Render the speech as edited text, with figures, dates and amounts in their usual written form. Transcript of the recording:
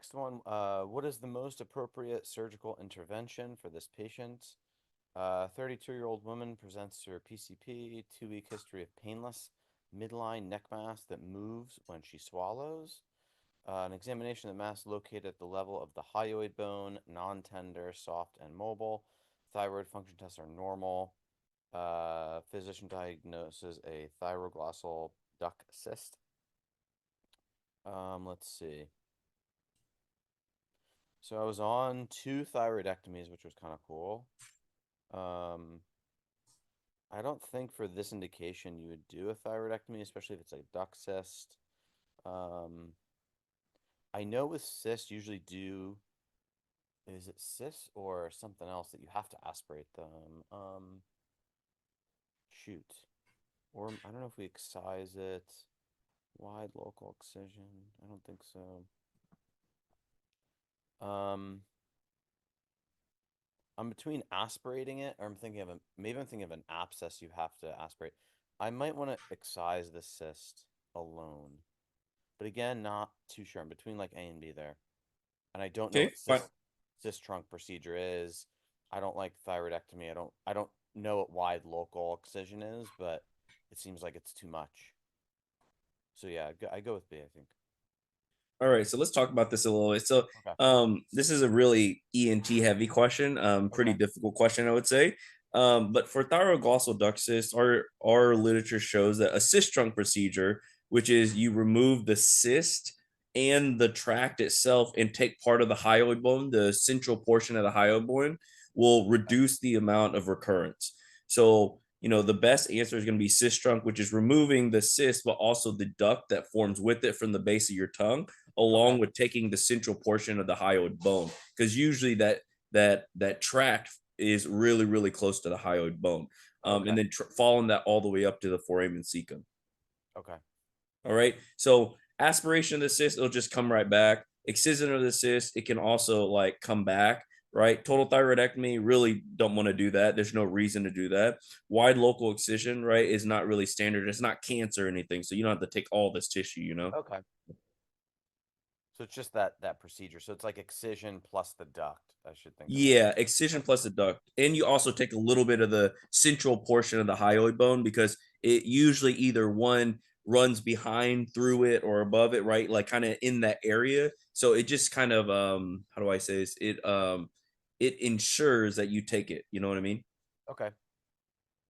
next one. What is the most appropriate surgical intervention for this patient? 32-year-old woman presents to her PCP, 2-week history of painless midline neck mass that moves when she swallows. An examination of the mass located at the level of the hyoid bone, non-tender, soft, and mobile. Thyroid function tests are normal. Physician diagnoses a thyroglossal duct cyst. Let's see. So I was on 2 thyroidectomies, which was kind of cool. Um, I don't think for this indication you would do a thyroidectomy, especially if it's a duct cyst. Um, I know with cysts usually do, is it cysts or something else that you have to aspirate them? Shoot. Or I don't know if we excise it. Wide local excision. I don't think so. Um, I'm between aspirating it, or maybe I'm thinking of an abscess you have to aspirate. I might want to excise the cyst alone, but again, not too sure. I'm between like A and B there, and I don't know Okay, what fine. cyst trunk procedure is. I don't like thyroidectomy. I don't know what wide local excision is, but it seems like it's too much. So yeah, I go with B, I think. All right, so let's talk about this a little bit. So, Okay. this is a really ENT heavy question, pretty Okay. difficult question, I would say. But for thyroglossal duct cyst, our literature shows that a cyst trunk procedure, which is you remove the cyst and the tract itself and take part of the hyoid bone, the central portion of the hyoid bone, will reduce the amount of recurrence. So, the best answer is going to be cyst trunk, which is removing the cyst, but also the duct that forms with it from the base of your tongue, Okay. along with taking the central portion of the hyoid bone, because usually that tract is really really close to the hyoid bone, Okay. and then following that all the way up to the foramen cecum. Okay. All right, so aspiration of the cyst, it'll just come right back. Excision of the cyst, it can also like come back. Right, total thyroidectomy, really don't want to do that. There's no reason to do that. Wide local excision, right, is not really standard. It's not cancer or anything, so you don't have to take all this tissue. Okay. So it's just that procedure. So it's like excision plus the duct, I should think of it. Yeah, excision Okay. plus the duct. And you Okay. also take a little bit of the central portion of the hyoid bone, because it usually either one runs behind through it or above it, right? Like kind of in that area. So it just kind of how do I say this? It ensures that you take it. You know what I mean? Okay.